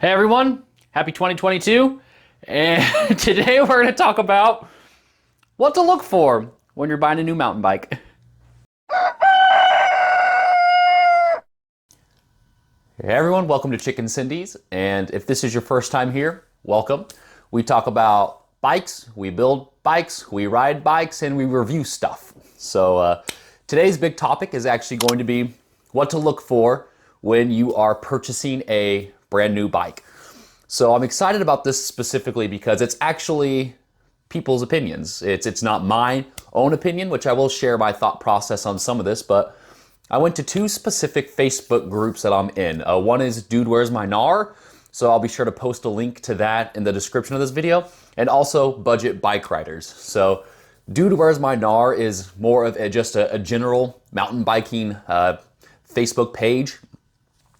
Hey everyone, happy 2022, and today we're going to talk about what to look for when you're buying a new mountain bike. Hey everyone, welcome to Chicken Cindy's, and if this is your first time here, welcome. We talk about bikes, we build bikes, we ride bikes, and we review stuff. So today's big topic is actually going to be what to look for when you are purchasing a brand new bike. So I'm excited about this specifically because it's actually people's opinions. It's not my own opinion, which I will share my thought process on some of this, but I went to two specific Facebook groups that I'm in. One is Dude Where's My Gnar? So I'll be sure to post a link to that in the description of this video, and also Budget Bike Riders. So Dude Where's My Gnar is more of just a general mountain biking Facebook page.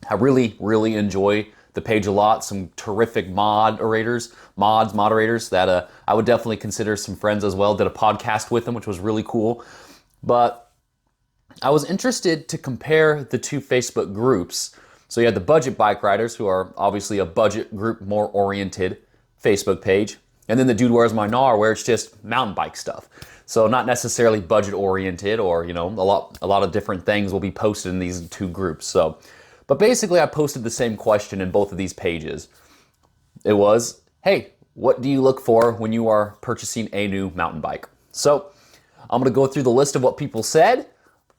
I really enjoy the page a lot. Some terrific moderators that I would definitely consider some friends as well. Did a podcast with them, which was really cool. But I was interested to compare the two Facebook groups. So you had the Budget Bike Riders, who are obviously a budget group, more oriented Facebook page. And then the Dude Where's My Gnar, where it's just mountain bike stuff. So not necessarily budget oriented, or a lot of different things will be posted in these two groups. But basically I posted the same question in both of these pages. It was, hey, what do you look for when you are purchasing a new mountain bike? So I'm gonna go through the list of what people said,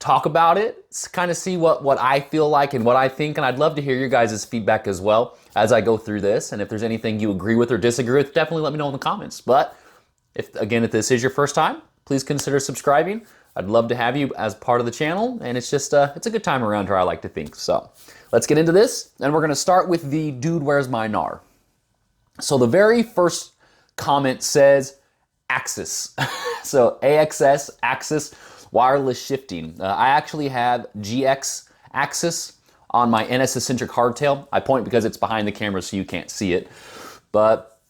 talk about it, kind of see what I feel like and what I think, and I'd love to hear your guys' feedback as well as I go through this. And if there's anything you agree with or disagree with, definitely let me know in the comments. But if this is your first time, please consider subscribing. I'd love to have you as part of the channel, and it's just it's a good time around here, I like to think. So let's get into this, and we're gonna start with the Dude Where's My Gnar. So the very first comment says Axis. So AXS, Axis, wireless shifting. I actually have GX Axis on my NS Eccentric hardtail. I point because it's behind the camera so you can't see it. But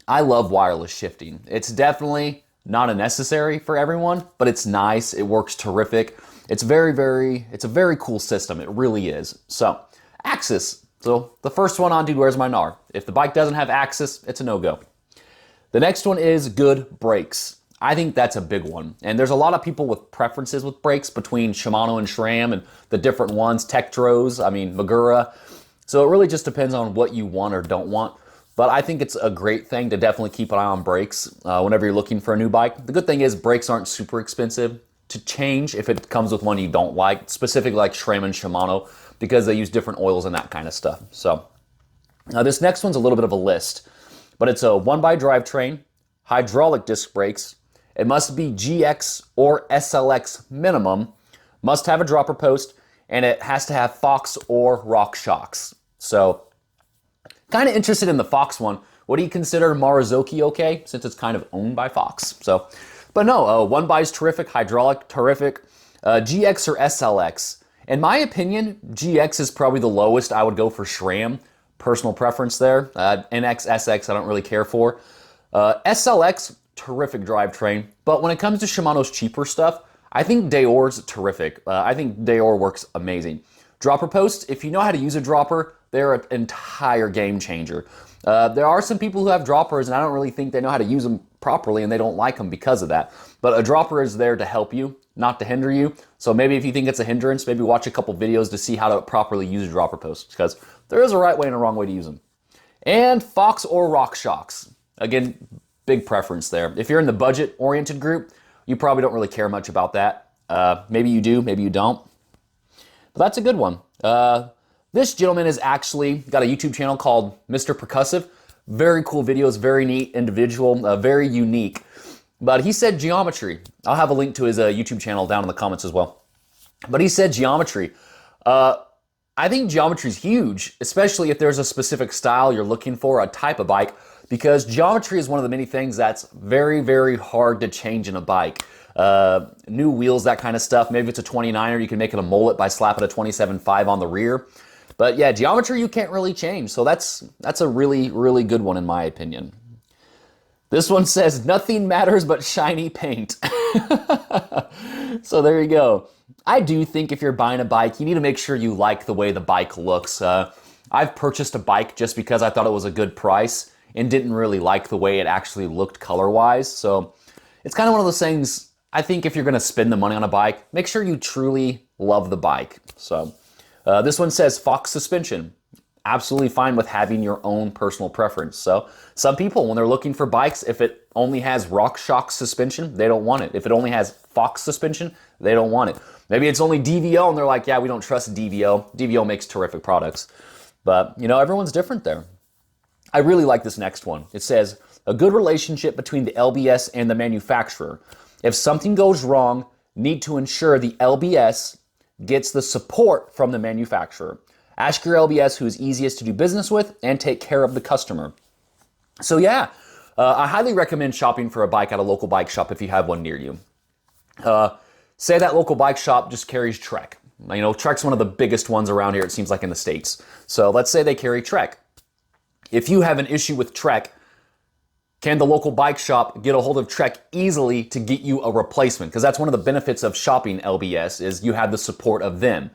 I love wireless shifting. It's definitely not a necessary for everyone, but it's nice. It works terrific. It's a very cool system. It really is. So, Axis. So, the first one on Dude Where's My Gnar? If the bike doesn't have Axis, it's a no-go. The next one is good brakes. I think that's a big one. And there's a lot of people with preferences with brakes between Shimano and SRAM and the different ones, Tektros, Magura. So it really just depends on what you want or don't want. But I think it's a great thing to definitely keep an eye on brakes whenever you're looking for a new bike. The good thing is brakes aren't super expensive to change if it comes with one you don't like, specifically like SRAM and Shimano, because they use different oils and that kind of stuff. So now this next one's a little bit of a list, but it's a 1x drivetrain, hydraulic disc brakes. It must be GX or SLX minimum, must have a dropper post, and it has to have Fox or Rock shocks. So kind of interested in the Fox one. What do you consider Maruzoki okay, since it's kind of owned by Fox? So, but no, 1x is terrific, hydraulic, terrific. GX or SLX. In my opinion, GX is probably the lowest. I would go for SRAM, personal preference there. NX, SX, I don't really care for. SLX, terrific drivetrain. But when it comes to Shimano's cheaper stuff, I think Deore's terrific. I think Deore works amazing. Dropper posts, if you know how to use a dropper, they're an entire game changer. There are some people who have droppers, and I don't really think they know how to use them properly, and they don't like them because of that. But a dropper is there to help you, not to hinder you. So maybe if you think it's a hindrance, maybe watch a couple videos to see how to properly use a dropper post, because there is a right way and a wrong way to use them. And Fox or Rock shocks. Again, big preference there. If you're in the budget-oriented group, you probably don't really care much about that. Maybe you do, maybe you don't. But that's a good one. This gentleman has actually got a YouTube channel called Mr. Percussive. Very cool videos, very neat individual, very unique. But he said geometry. I'll have a link to his YouTube channel down in the comments as well. But he said geometry. I think geometry is huge, especially if there's a specific style you're looking for, a type of bike, because geometry is one of the many things that's very hard to change in a bike. New wheels, that kind of stuff. Maybe it's a 29er, you can make it a mullet by slapping a 27.5 on the rear. But yeah, geometry you can't really change. So that's a really good one in my opinion. This one says, nothing matters but shiny paint. So there you go. I do think if you're buying a bike, you need to make sure you like the way the bike looks. I've purchased a bike just because I thought it was a good price and didn't really like the way it actually looked color-wise. So it's kind of one of those things, I think if you're gonna spend the money on a bike, make sure you truly love the bike. So this one says Fox suspension. Absolutely fine with having your own personal preference. So some people, when they're looking for bikes, if it only has RockShox suspension, they don't want it. If it only has Fox suspension, they don't want it. Maybe it's only DVO and they're like, yeah, we don't trust DVO. DVO makes terrific products. But, you know, everyone's different there. I really like this next one. It says, a good relationship between the LBS and the manufacturer. If something goes wrong, need to ensure the LBS gets the support from the manufacturer. Ask your LBS who is easiest to do business with and take care of the customer. So yeah, I highly recommend shopping for a bike at a local bike shop if you have one near you. Say that local bike shop just carries Trek. You know, Trek's one of the biggest ones around here, it seems like, in the States. So let's say they carry Trek. If you have an issue with Trek, can the local bike shop get a hold of Trek easily to get you a replacement? Because that's one of the benefits of shopping LBS is you have the support of them.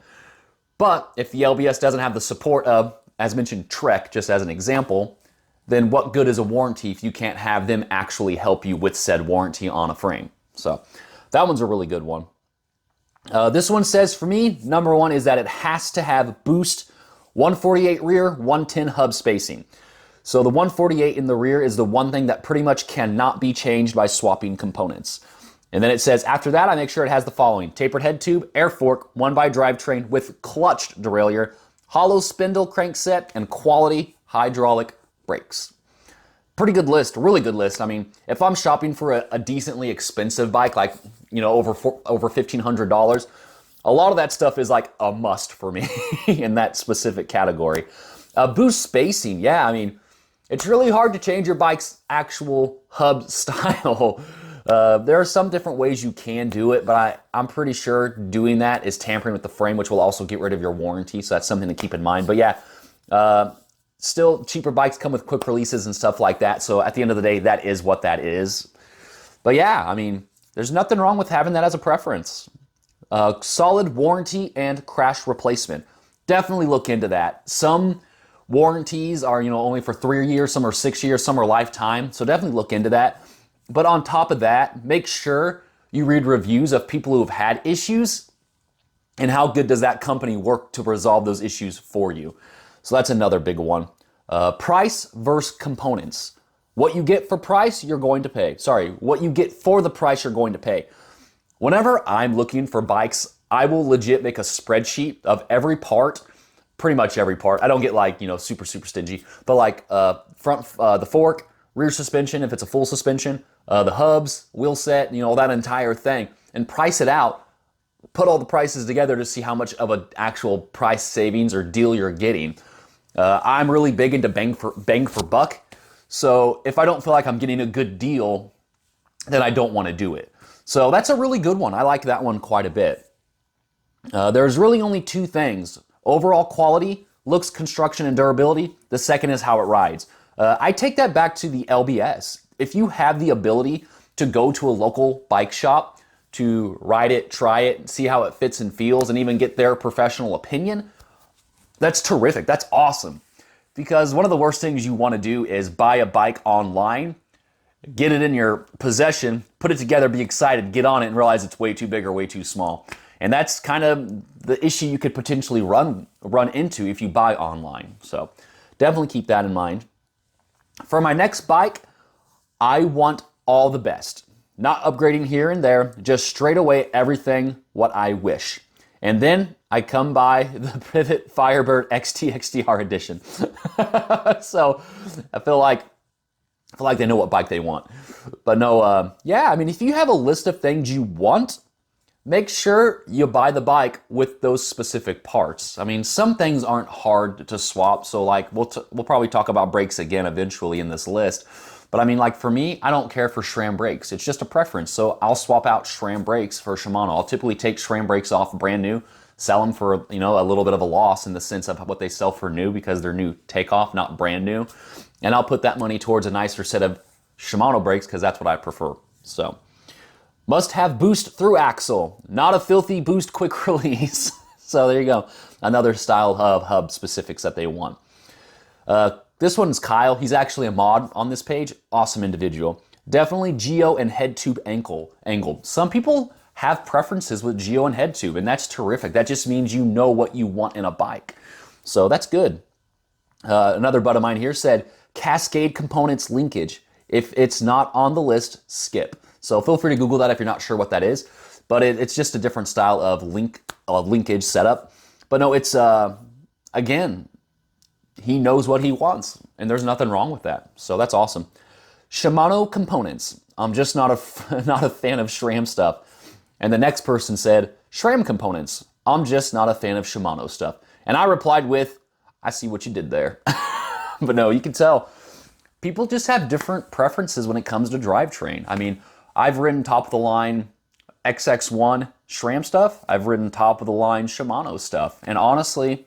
But if the LBS doesn't have the support of, as mentioned, Trek, just as an example, then what good is a warranty if you can't have them actually help you with said warranty on a frame? So that one's a really good one. This one says, for me, number one is that it has to have boost 148 rear, 110 hub spacing. So the 148 in the rear is the one thing that pretty much cannot be changed by swapping components. And then it says, after that, I make sure it has the following: tapered head tube, air fork, 1x drivetrain with clutched derailleur, hollow spindle crankset, and quality hydraulic brakes. Pretty good list, really good list. I mean, if I'm shopping for a decently expensive bike, like, you know, over $1,500, a lot of that stuff is like a must for me in that specific category. Boost spacing, yeah, I mean, it's really hard to change your bike's actual hub style. There are some different ways you can do it, but I'm pretty sure doing that is tampering with the frame, which will also get rid of your warranty, so that's something to keep in mind. But yeah, still cheaper bikes come with quick releases and stuff like that, so at the end of the day, that is what that is. But yeah, I mean, there's nothing wrong with having that as a preference. Solid warranty and crash replacement. Definitely look into that. Some warranties are, you know, only for 3 years, some are 6 years, some are lifetime, so definitely look into that. But on top of that, make sure you read reviews of people who have had issues and how good does that company work to resolve those issues for you. So that's another big one. Price versus components. What you get for price, you're going to pay. Sorry, what you get for the price, you're going to pay. Whenever I'm looking for bikes, I will legit make a spreadsheet of every part, pretty much every part. I don't get like, you know, super stingy, but like the fork, rear suspension, if it's a full suspension, the hubs, wheel set, you know, that entire thing, and price it out, put all the prices together to see how much of an actual price savings or deal you're getting. I'm really big into bang for buck, so if I don't feel like I'm getting a good deal, then I don't want to do it. So that's a really good one. I like that one quite a bit. There's really only two things: overall quality, looks, construction, and durability. The second is how it rides. I take that back to the LBS. If you have the ability to go to a local bike shop to ride it, try it, see how it fits and feels, and even get their professional opinion, that's terrific. That's awesome. Because one of the worst things you want to do is buy a bike online, get it in your possession, put it together, be excited, get on it, and realize it's way too big or way too small. And that's kind of the issue you could potentially run into if you buy online. So definitely keep that in mind. For my next bike, I want all the best. Not upgrading here and there, just straight away everything what I wish. And then I come by the Pivot Firebird XT XTR edition. So I feel like they know what bike they want. But no, yeah, I mean, if you have a list of things you want, make sure you buy the bike with those specific parts. I mean, some things aren't hard to swap, so like we'll probably talk about brakes again eventually in this list. But I mean, like for me, I don't care for SRAM brakes. It's just a preference. So I'll swap out SRAM brakes for Shimano. I'll typically take SRAM brakes off brand new, sell them for, you know, a little bit of a loss in the sense of what they sell for new because they're new takeoff, not brand new. And I'll put that money towards a nicer set of Shimano brakes because that's what I prefer. So must have boost through axle, not a filthy boost quick release. So there you go. Another style of hub specifics that they want. This one's Kyle. He's actually a mod on this page. Awesome individual. Definitely geo and head tube angle. Some people have preferences with geo and head tube, and that's terrific. That just means you know what you want in a bike. So that's good. Another bud of mine here said, Cascade components linkage. If it's not on the list, skip. So feel free to Google that if you're not sure what that is. But it's just a different style of linkage setup. But no, it's, again, he knows what he wants, and there's nothing wrong with that. So that's awesome. Shimano components. I'm just not a fan of SRAM stuff. And the next person said, SRAM components. I'm just not a fan of Shimano stuff. And I replied with, I see what you did there. But no, you can tell people just have different preferences when it comes to drivetrain. I mean, I've ridden top of the line XX1 SRAM stuff. I've ridden top of the line Shimano stuff. And honestly,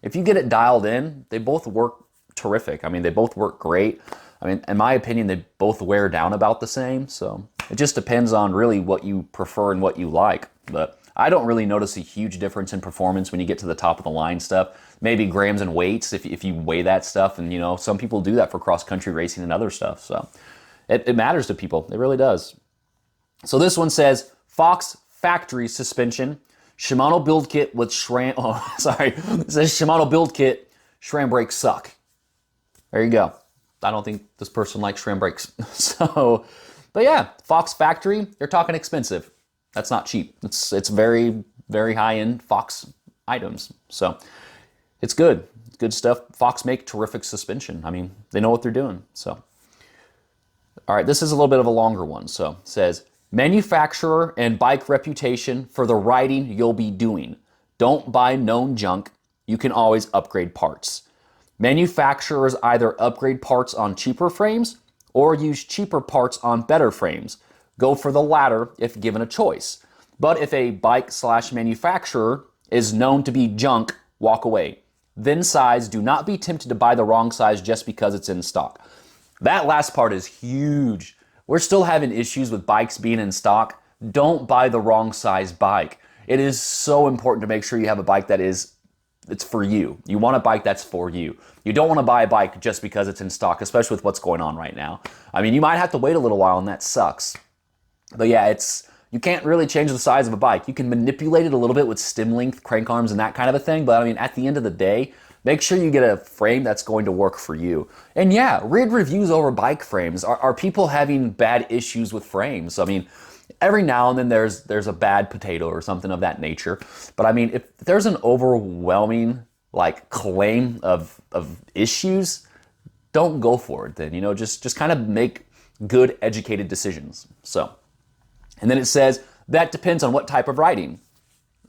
if you get it dialed in, they both work terrific. I mean, they both work great. I mean, in my opinion, they both wear down about the same. So it just depends on really what you prefer and what you like. But I don't really notice a huge difference in performance when you get to the top of the line stuff. Maybe grams and weights if you weigh that stuff. And, you know, some people do that for cross-country racing and other stuff. So it matters to people. It really does. So this one says, Fox factory suspension, Shimano build kit with SRAM. Oh, sorry. It says Shimano build kit, SRAM brakes suck. There you go. I don't think this person likes SRAM brakes. So, but yeah, Fox factory, they're talking expensive. That's not cheap. It's very, very high-end Fox items. So it's good. It's good stuff. Fox make terrific suspension. I mean, they know what they're doing. So, all right, this is a little bit of a longer one. So it says, manufacturer and bike reputation for the riding you'll be doing. Don't buy known junk. You can always upgrade parts. Manufacturers either upgrade parts on cheaper frames or use cheaper parts on better frames. Go for the latter if given a choice. But if a bike/manufacturer is known to be junk, walk away. Then size, do not be tempted to buy the wrong size just because it's in stock. That last part is huge. We're still having issues with bikes being in stock. Don't buy the wrong size bike. It is so important to make sure you have a bike that it's for you. You want a bike that's for you. You don't want to buy a bike just because it's in stock, especially with what's going on right now. I mean, you might have to wait a little while, and that sucks. But yeah, you can't really change the size of a bike. You can manipulate it a little bit with stem length, crank arms, and that kind of a thing. But I mean, at the end of the day, make sure you get a frame that's going to work for you. And yeah, read reviews over bike frames. Are people having bad issues with frames? I mean, every now and then there's a bad potato or something of that nature. But I mean, if there's an overwhelming claim of issues, don't go for it then. You know, just kind of make good educated decisions. So, and then it says that depends on what type of riding.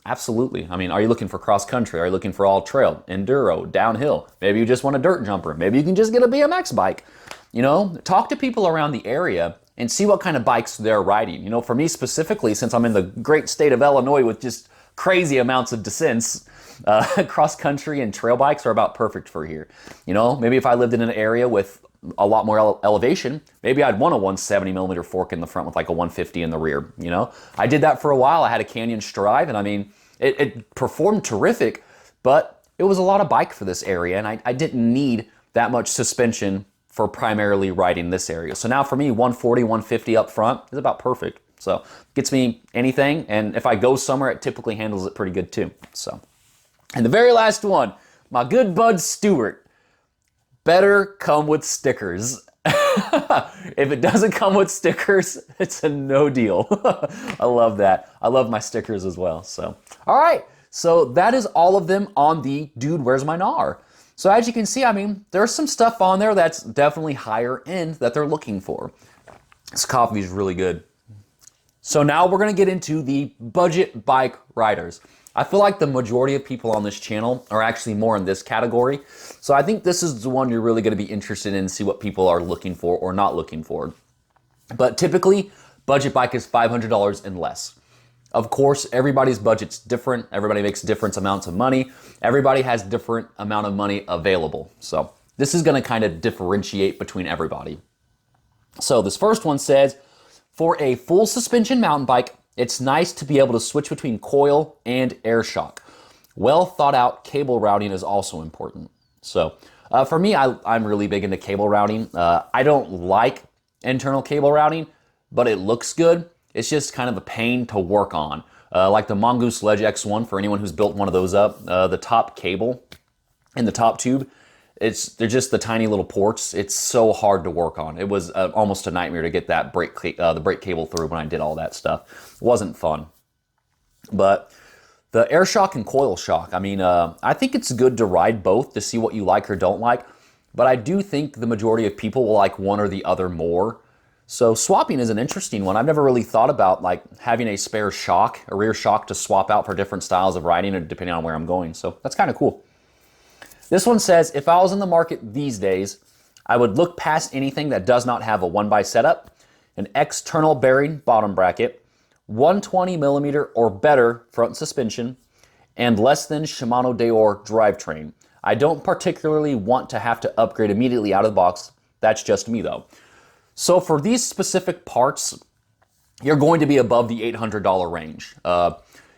Absolutely. I mean, are you looking for cross country? Are you looking for all trail, enduro, downhill? Maybe you just want a dirt jumper. Maybe you can just get a BMX bike. You know, talk to people around the area and see what kind of bikes they're riding. You know, for me specifically, since I'm in the great state of Illinois with just crazy amounts of descents, cross country and trail bikes are about perfect for here. You know, maybe if I lived in an area with a lot more elevation, maybe I'd want a 170 millimeter fork in the front with like a 150 in the rear. You know, I did that for a while. I had a Canyon Strive, and I mean, it performed terrific, but it was a lot of bike for this area, and I didn't need that much suspension for primarily riding this area. So now for me, 140, 150 up front is about perfect. So gets me anything, and if I go somewhere, it typically handles it pretty good too. So, and the very last one, my good bud Stuart, better come with stickers. If it doesn't come with stickers, it's a no deal. I love that. I love my stickers as well. So, all right. So that is all of them on the Dude, Where's My Gnar? So as you can see, I mean, there's some stuff on there that's definitely higher end that they're looking for. This coffee is really good. So now we're going to get into the budget bike riders. I feel like the majority of people on this channel are actually more in this category. So I think this is the one you're really going to be interested in, see what people are looking for or not looking for. But typically, budget bike is $500 and less. Of course, everybody's budget's different. Everybody makes different amounts of money. Everybody has different amount of money available. So this is going to kind of differentiate between everybody. So this first one says, for a full suspension mountain bike, it's nice to be able to switch between coil and air shock. Well thought out cable routing is also important. So for me, I'm really big into cable routing. I don't like internal cable routing, but it looks good. It's just kind of a pain to work on. Like the Mongoose Ledge X1, for anyone who's built one of those up, the top cable and the top tube, they're just the tiny little ports. It's so hard to work on. It was almost a nightmare to get that the brake cable through when I did all that stuff. It wasn't fun. But the air shock and coil shock, I mean, I think it's good to ride both to see what you like or don't like, but I do think the majority of people will like one or the other more. So swapping is an interesting one. I've never really thought about like having a spare shock, a rear shock to swap out for different styles of riding or depending on where I'm going. So that's kind of cool. This one says, if I was in the market these days, I would look past anything that does not have a 1x setup, an external bearing bottom bracket, 120 millimeter or better front suspension, and less than Shimano Deore drivetrain. I don't particularly want to have to upgrade immediately out of the box. That's just me though. So for these specific parts, you're going to be above the $800 range.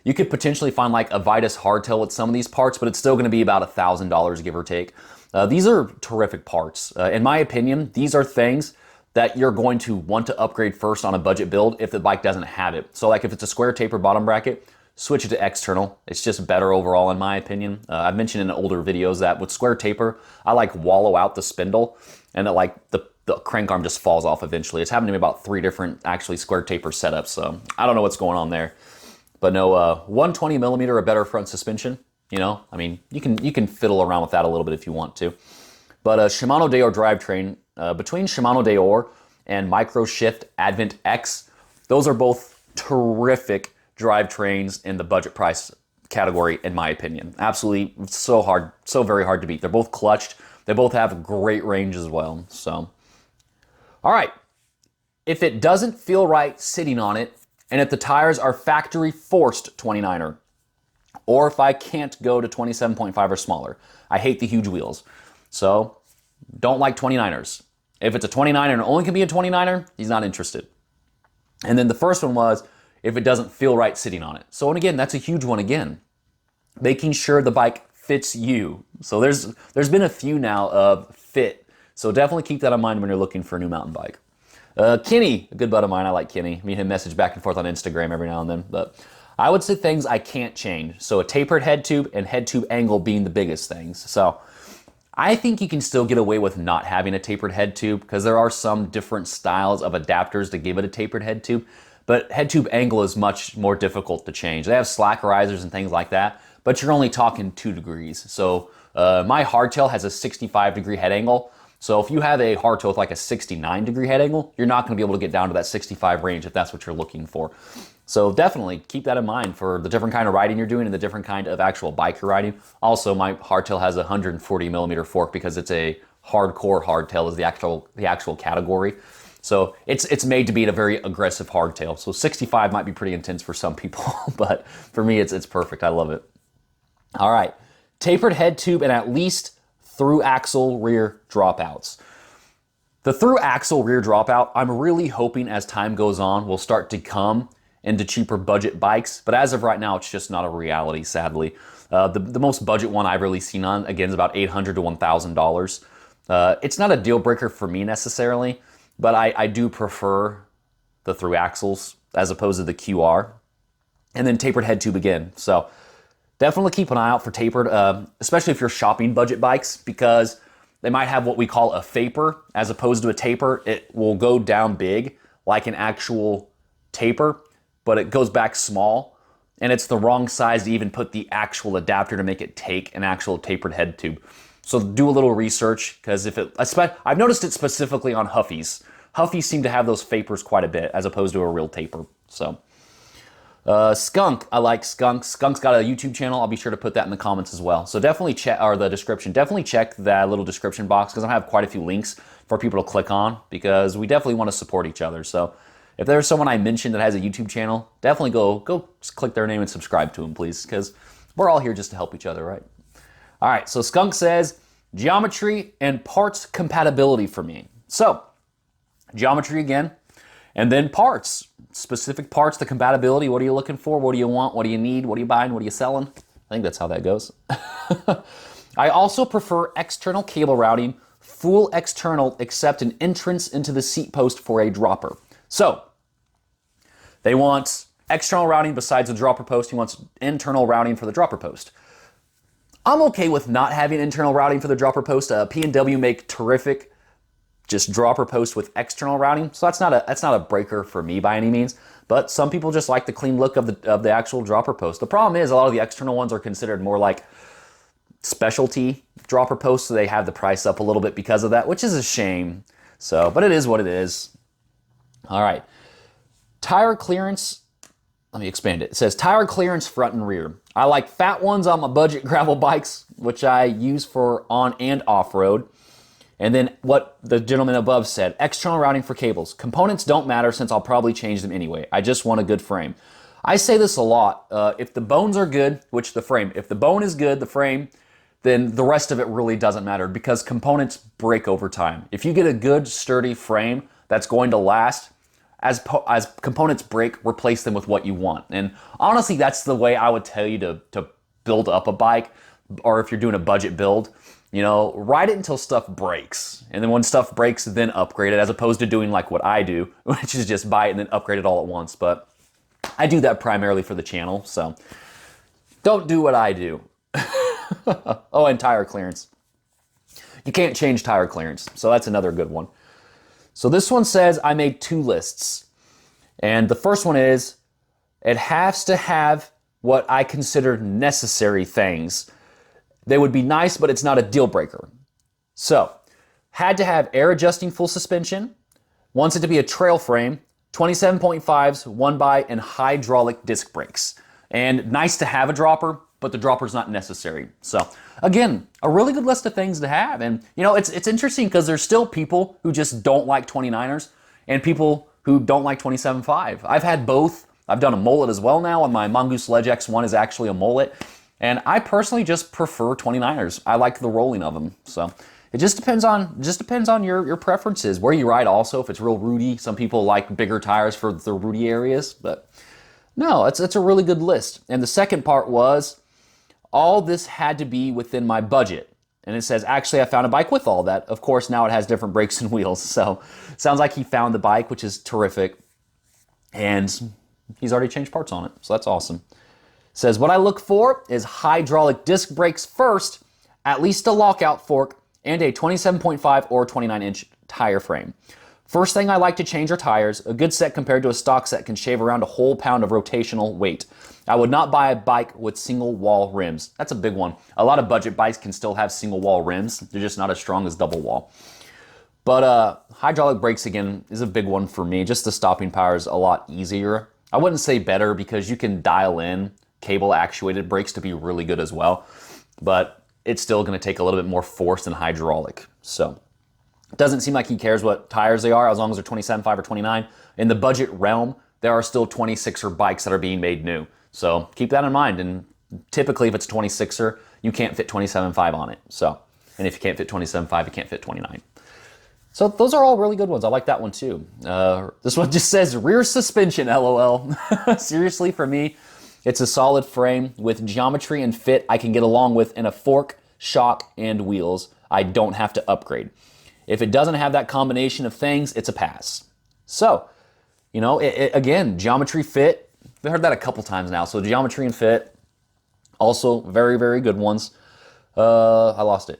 You could potentially find like a Vitus hardtail with some of these parts, but it's still going to be about $1,000 give or take. These are terrific parts. In my opinion, these are things that you're going to want to upgrade first on a budget build if the bike doesn't have it. So like if it's a square taper bottom bracket, switch it to external. It's just better overall in my opinion. I've mentioned in older videos that with square taper, I like wallow out the spindle and that like the crank arm just falls off eventually. It's happened to me about 3 different actually square taper setups, so I don't know what's going on there. But no, 120 millimeter or better front suspension, you know, I mean, you can fiddle around with that a little bit if you want to. But a Shimano Deore drivetrain, between Shimano Deore and Microshift Advent X, those are both terrific drivetrains in the budget price category, in my opinion. Absolutely so very hard to beat. They're both clutched. They both have great range as well. So, all right. If it doesn't feel right sitting on it, and if the tires are factory forced 29er, or if I can't go to 27.5 or smaller, I hate the huge wheels. So, don't like 29ers. If it's a 29er and it only can be a 29er, he's not interested. And then the first one was, if it doesn't feel right sitting on it. So, and again, that's a huge one again. Making sure the bike fits you. So there's been a few now of fit. So definitely keep that in mind when you're looking for a new mountain bike. Kenny, a good buddy of mine, I like Kenny. Me and him message back and forth on Instagram every now and then. But I would say things I can't change. So a tapered head tube and head tube angle being the biggest things. So I think you can still get away with not having a tapered head tube because there are some different styles of adapters to give it a tapered head tube. But head tube angle is much more difficult to change. They have slack risers and things like that, but you're only talking 2 degrees. So my hardtail has a 65 degree head angle. So if you have a hardtail with like a 69 degree head angle, you're not gonna be able to get down to that 65 range if that's what you're looking for. So definitely keep that in mind for the different kind of riding you're doing and the different kind of actual bike you're riding. Also, my hardtail has a 140 millimeter fork because it's a hardcore hardtail is the actual category. So it's made to be a very aggressive hardtail. So 65 might be pretty intense for some people, but for me it's perfect. I love it. All right, tapered head tube and at least through axle rear dropouts. The through axle rear dropout, I'm really hoping as time goes on will start to come into cheaper budget bikes, but as of right now, it's just not a reality, sadly. The most budget one I've really seen on, again, is about $800 to $1,000. It's not a deal breaker for me necessarily, but I do prefer the through axles as opposed to the QR. And then tapered head tube again. So definitely keep an eye out for tapered, especially if you're shopping budget bikes, because they might have what we call a faper as opposed to a taper. It will go down big like an actual taper, but it goes back small. And it's the wrong size to even put the actual adapter to make it take an actual tapered head tube. So do a little research, because I've noticed it specifically on Huffies. Huffies seem to have those fapers quite a bit as opposed to a real taper. So Skunk, I like Skunk. Skunk's got a YouTube channel. I'll be sure to put that in the comments as well. So definitely check, or the description. Definitely check that little description box because I have quite a few links for people to click on because we definitely want to support each other. So if there's someone I mentioned that has a YouTube channel, definitely go click their name and subscribe to them, please, because we're all here just to help each other, right? All right, so Skunk says, geometry and parts compatibility for me. So, geometry again, and then parts. Specific parts, the compatibility. What are you looking for? What do you want? What do you need? What are you buying? What are you selling? I think that's how that goes. I also prefer external cable routing, full external except an entrance into the seat post for a dropper. So they want external routing besides the dropper post. He wants internal routing for the dropper post. I'm okay with not having internal routing for the dropper post. P&W make terrific just dropper post with external routing, so that's not a breaker for me by any means. But some people just like the clean look of the actual dropper post. The problem is a lot of the external ones are considered more like specialty dropper posts, so they have the price up a little bit because of that, which is a shame. So, but it is what it is. All right, tire clearance. Let me expand it. It says tire clearance front and rear. I like fat ones on my budget gravel bikes, which I use for on and off-road. And then what the gentleman above said, external routing for cables. Components don't matter since I'll probably change them anyway. I just want a good frame. I say this a lot. If the bones are good, which the frame, if the bone is good, the frame, then the rest of it really doesn't matter because components break over time. If you get a good sturdy frame that's going to last, as components break, replace them with what you want. And honestly, that's the way I would tell you to build up a bike, or if you're doing a budget build, you know, ride it until stuff breaks. And then when stuff breaks, then upgrade it, as opposed to doing like what I do, which is just buy it and then upgrade it all at once. But I do that primarily for the channel, so don't do what I do. Oh, and tire clearance. You can't change tire clearance, so that's another good one. So this one says I made 2 lists. And the first one is, it has to have what I consider necessary things. They would be nice, but it's not a deal breaker. So, had to have air adjusting full suspension, wants it to be a trail frame, 27.5s, 1x, and hydraulic disc brakes. And nice to have a dropper, but the dropper's not necessary. So again, a really good list of things to have. And you know, it's interesting because there's still people who just don't like 29ers and people who don't like 27.5. I've had both. I've done a mullet as well now, and my Mongoose Ledge X1 is actually a mullet. And I personally just prefer 29ers. I like the rolling of them. So it just depends on your preferences, where you ride also, if it's real rooty. Some people like bigger tires for the rooty areas, but no, it's a really good list. And the second part was, all this had to be within my budget. And it says, actually, I found a bike with all that. Of course, now it has different brakes and wheels. So sounds like he found the bike, which is terrific. And he's already changed parts on it. So that's awesome. It says, what I look for is hydraulic disc brakes first, at least a lockout fork, and a 27.5 or 29-inch tire frame. First thing I like to change are tires. A good set compared to a stock set can shave around a whole pound of rotational weight. I would not buy a bike with single wall rims. That's a big one. A lot of budget bikes can still have single wall rims. They're just not as strong as double wall. But hydraulic brakes, again, is a big one for me. Just the stopping power is a lot easier. I wouldn't say better because you can dial in cable actuated brakes to be really good as well. But it's still going to take a little bit more force than hydraulic. So it doesn't seem like he cares what tires they are as long as they're 27.5 or 29. In the budget realm, there are still 26er bikes that are being made new. So keep that in mind. And typically if it's 26er, you can't fit 27.5 on it. So, and if you can't fit 27.5, you can't fit 29. So those are all really good ones. I like that one too. This one just says rear suspension, LOL. Seriously, for me, it's a solid frame with geometry and fit I can get along with, and a fork, shock, and wheels. I don't have to upgrade. If it doesn't have that combination of things, it's a pass. So, you know, again, geometry, fit. I've heard that a couple times now. So geometry and fit, also very, very good ones. I lost it.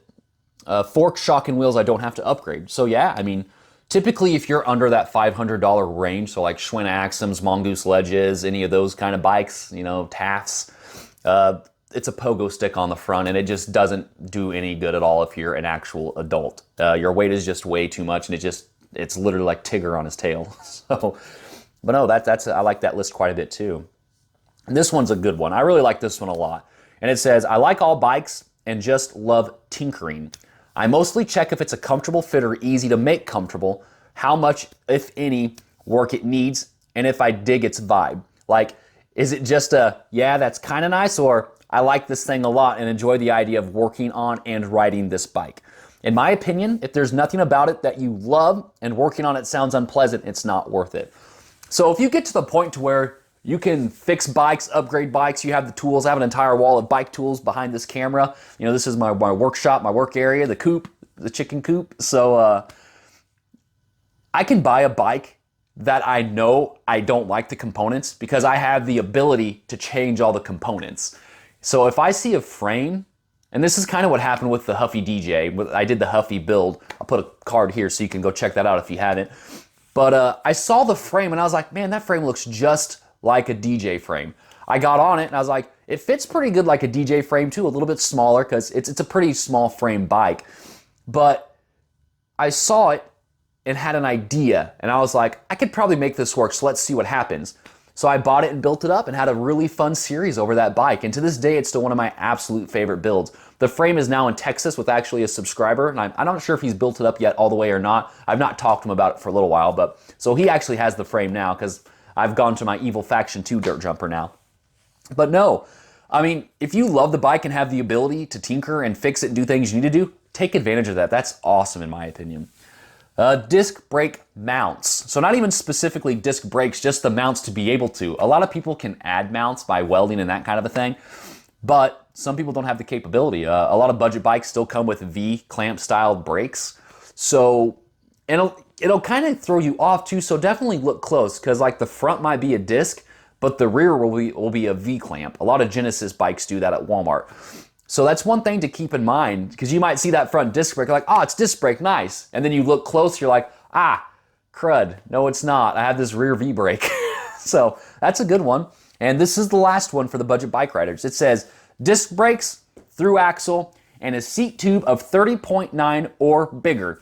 Fork, shock, and wheels, I don't have to upgrade. So yeah, I mean, typically if you're under that $500 range, so like Schwinn Axims, Mongoose Ledges, any of those kind of bikes, you know, Tafts, it's a pogo stick on the front, and it just doesn't do any good at all if you're an actual adult. Your weight is just way too much, and it's literally like Tigger on his tail. So, but no, I like that list quite a bit too. And this one's a good one. I really like this one a lot. And it says, I like all bikes and just love tinkering. I mostly check if it's a comfortable fit or easy to make comfortable, how much, if any, work it needs, and if I dig its vibe. Like, is it just yeah, that's kind of nice, or I like this thing a lot and enjoy the idea of working on and riding this bike. In my opinion, if there's nothing about it that you love and working on it sounds unpleasant, it's not worth it. So if you get to the point to where You can fix bikes, upgrade bikes. You have the tools. I have an entire wall of bike tools behind this camera. You know, this is my workshop, my work area, the coop, the chicken coop. So I can buy a bike that I know I don't like the components because I have the ability to change all the components. So if I see a frame, and this is kind of what happened with the Huffy DJ. I did the Huffy build. I'll put a card here so you can go check that out if you haven't. But I saw the frame and I was like, man, that frame looks just like a DJ frame. I got on it and I was like, it fits pretty good like a DJ frame too, a little bit smaller because it's a pretty small frame bike. But I saw it and had an idea and I was like, I could probably make this work, so let's see what happens. So I bought it and built it up and had a really fun series over that bike. And to this day, it's still one of my absolute favorite builds. The frame is now in Texas with actually a subscriber, and I'm not sure if he's built it up yet all the way or not. I've not talked to him about it for a little while, but so he actually has the frame now because I've gone to my Evil Faction 2 dirt jumper now. But no, I mean, if you love the bike and have the ability to tinker and fix it and do things you need to do, take advantage of that. That's awesome in my opinion. Disc brake mounts. So not even specifically disc brakes, just the mounts to be able to. A lot of people can add mounts by welding and that kind of a thing, but some people don't have the capability. A lot of budget bikes still come with V clamp style brakes. So it'll kind of throw you off too, so definitely look close because like the front might be a disc, but the rear will be a V clamp. A lot of Genesis bikes do that at Walmart. So that's one thing to keep in mind because you might see that front disc brake, like, oh, it's disc brake, nice. And then you look close, you're like, ah, crud. No, it's not. I have this rear V brake. So that's a good one. And this is the last one for the budget bike riders. It says disc brakes, through axle, and a seat tube of 30.9 or bigger.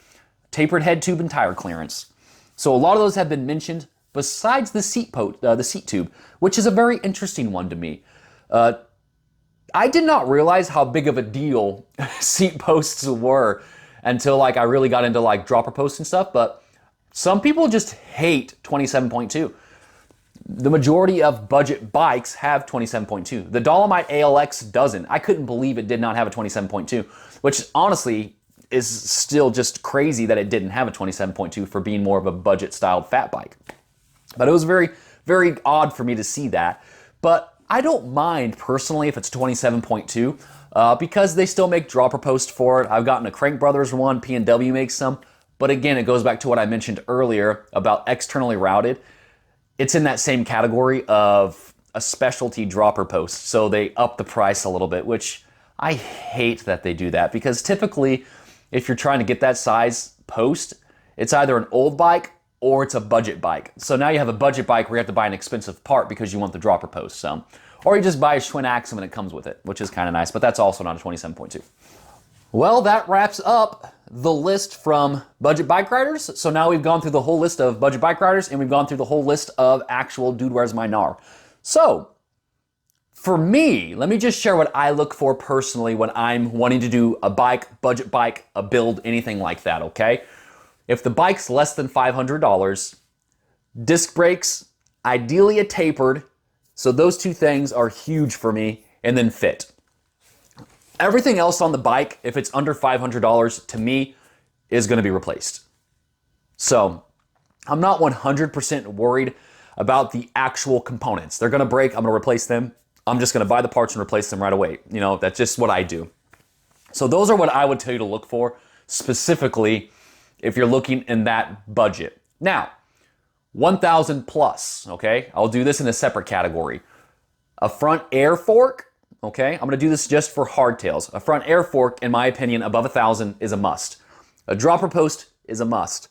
Tapered head tube and tire clearance. So a lot of those have been mentioned besides the seat tube, which is a very interesting one to me. I did not realize how big of a deal seat posts were until like I really got into like dropper posts and stuff, but some people just hate 27.2. The majority of budget bikes have 27.2. The Dolomite ALX doesn't. I couldn't believe it did not have a 27.2, which honestly is still just crazy that it didn't have a 27.2 for being more of a budget styled fat bike. But it was very, very odd for me to see that. But I don't mind personally if it's 27.2 because they still make dropper post for it. I've gotten a Crank Brothers one, P&W makes some. But again, it goes back to what I mentioned earlier about externally routed. It's in that same category of a specialty dropper post. So they up the price a little bit, which I hate that they do that because typically if you're trying to get that size post, it's either an old bike or it's a budget bike. So now you have a budget bike where you have to buy an expensive part because you want the dropper post. So, or you just buy a Schwinn Axum and it comes with it, which is kind of nice, but that's also not a 27.2. Well, that wraps up the list from budget bike riders. So now we've gone through the whole list of budget bike riders and we've gone through the whole list of actual Dude Where's My Gnar. So for me, let me just share what I look for personally when I'm wanting to do a bike, budget bike, a build, anything like that, okay? If the bike's less than $500, disc brakes, ideally a tapered, so those two things are huge for me, and then fit. Everything else on the bike, if it's under $500, to me, is going to be replaced. So I'm not 100% worried about the actual components. They're going to break, I'm going to replace them. I'm just going to buy the parts and replace them right away. You know, that's just what I do. So those are what I would tell you to look for, specifically if you're looking in that budget. Now, 1,000 plus, okay? I'll do this in a separate category. A front air fork, okay? I'm gonna do this just for hardtails. A front air fork, in my opinion, above 1,000 is a must. A dropper post is a must.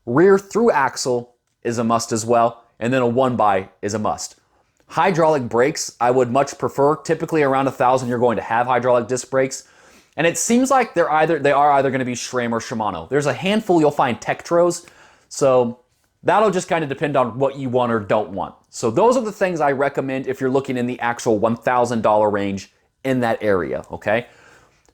Rear through axle is a must as well, and then a 1x is a must. Hydraulic brakes, I would much prefer. Typically around 1,000, you're going to have hydraulic disc brakes. And it seems like they are either going to be Schramm or Shimano. There's a handful you'll find Tektros, so that'll just kind of depend on what you want or don't want. So those are the things I recommend if you're looking in the actual $1,000 range in that area, okay?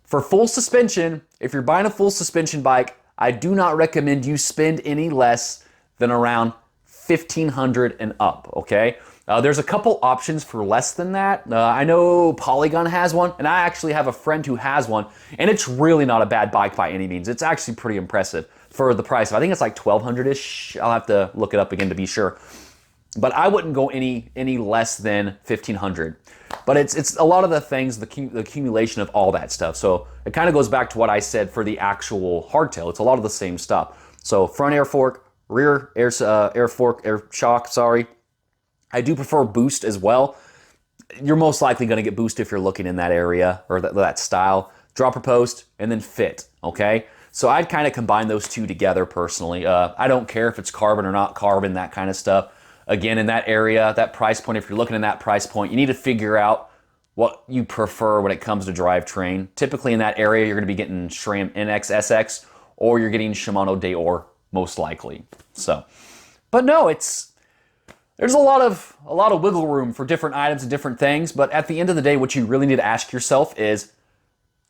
For full suspension, if you're buying a full suspension bike, I do not recommend you spend any less than around $1,500 and up, okay? There's a couple options for less than that. I know Polygon has one, and I actually have a friend who has one, and it's really not a bad bike by any means. It's actually pretty impressive for the price. I think it's like $1,200-ish. I'll have to look it up again to be sure. but I wouldn't go any less than 1,500. But it's a lot of the things, the accumulation of all that stuff. So it kind of goes back to what I said for the actual hardtail. It's a lot of the same stuff. So front air fork, rear air fork, air shock, sorry. I do prefer boost as well. You're most likely going to get boost if you're looking in that area or that style. Dropper post and then fit, okay? So I'd kind of combine those two together personally. I don't care if it's carbon or not carbon, that kind of stuff. Again, in that area, that price point, if you're looking in that price point, you need to figure out what you prefer when it comes to drivetrain. Typically in that area, you're going to be getting SRAM NX SX or you're getting Shimano Deore, most likely. So, but no, there's a lot of wiggle room for different items and different things, but at the end of the day, what you really need to ask yourself is,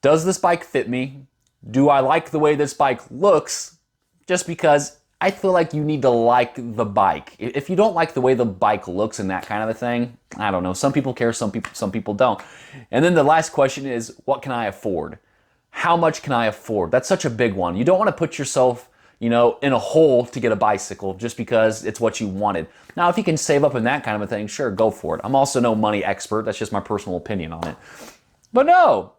does this bike fit me? Do I like the way this bike looks? Just because I feel like you need to like the bike. If you don't like the way the bike looks and that kind of a thing, I don't know. Some people care, some people don't. And then the last question is, what can I afford? How much can I afford? That's such a big one. You don't want to put yourself, in a hole to get a bicycle just because it's what you wanted. Now, if you can save up in that kind of a thing, sure, go for it. I'm also no money expert. That's just my personal opinion on it. But no,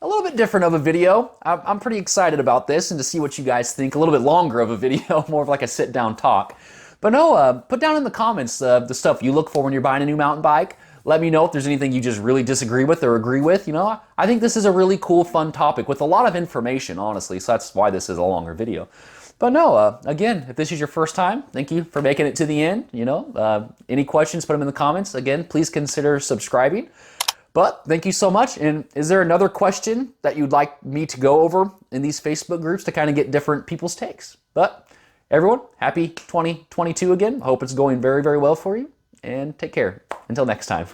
a little bit different of a video. I'm pretty excited about this and to see what you guys think. A little bit longer of a video, more of like a sit-down talk. But no, put down in the comments the stuff you look for when you're buying a new mountain bike. Let me know if there's anything you just really disagree with or agree with. I think this is a really cool, fun topic with a lot of information, honestly. So that's why this is a longer video. But no, again, if this is your first time, thank you for making it to the end. Any questions, put them in the comments. Again, please consider subscribing. But thank you so much. And is there another question that you'd like me to go over in these Facebook groups to kind of get different people's takes? But everyone, happy 2022 again. I hope it's going very, very well for you. And take care. Until next time.